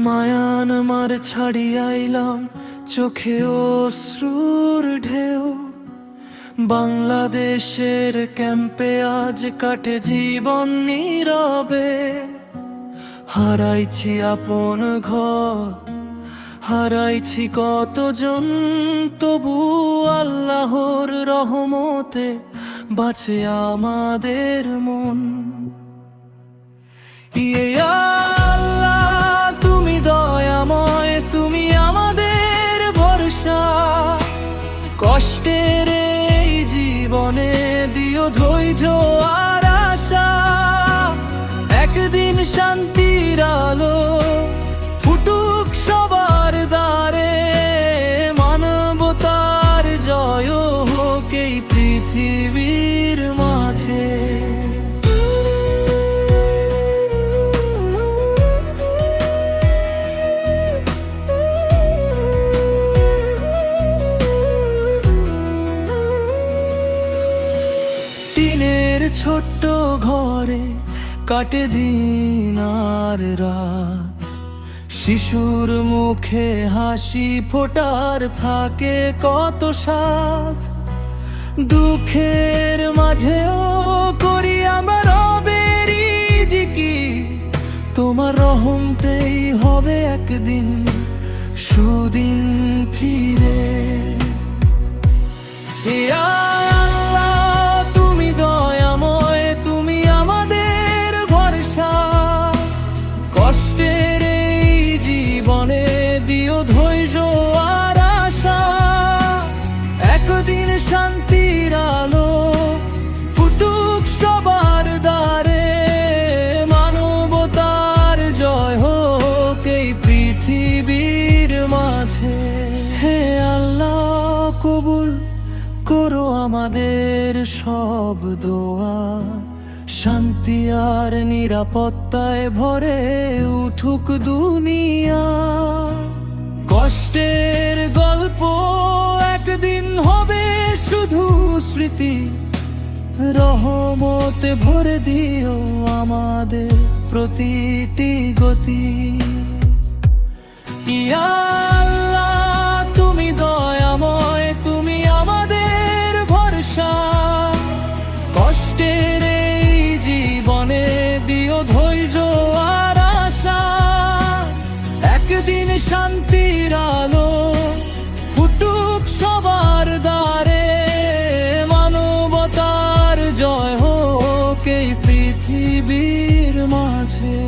Mayan মার ছাড়িয়াইলাম চোখে অশ্রুর ঢেউ। বাংলাদেশের ক্যাম্পে আজ কাটে জীবন নীরবে। হারাইছি আপন ঘর, হারাইছি কতজন, তবু আল্লাহর রহমতে বাঁচে আমাদের মন। ইয়ে আল্লাহ তুমি দয়াময়, তুমি আমাদের ভরসা। কষ্টের এই জীবনে দিও ধৈর্য আর আশা। একদিন শান্তির আলো ফুটুক সবার দ্বারে, মানবতার জয় হোক এই পৃথিবীর মাঝে। টিনের ছোট্ট ঘরে কাটে দিন আর রাত। শিশুর মুখে হাসি ফোটার থাকে কত স্বাদ। দুঃখের মাঝেও করি আমরা রবের জিকির। তোমার রহমতেই হবে একদিন সুদিন ফিরে। হে আল্লাহ তুমি দয়াময়, তুমি আমাদের ভরসা। কষ্টের এই জীবনে দিও ধৈর্য আর আশা। একদিন শান্তির আলো ফুটুক সবার দ্বারে, মানবতার জয় হোক এই পৃথিবীর মাঝে। হে আল্লাহ কবুল করো আমাদের সব দোয়া। শান্তি আর নিরাপত্তায় ভরে উঠুক দুনিয়া। কষ্টের গল্প একদিন হবে শুধু স্মৃতি। রহমতে ভরে দিও আমাদের প্রতিটি গতি। ইয়া আল্লাহ তুমি দয়াময়, তুমি আমাদের ভরসা। কষ্টের এই জীবনে দিও ধৈর্য আর আশা। একদিন শান্তির আলো ফুটুক সবার দ্বারে, মানবতার জয় হোক এই পৃথিবীর মাঝে।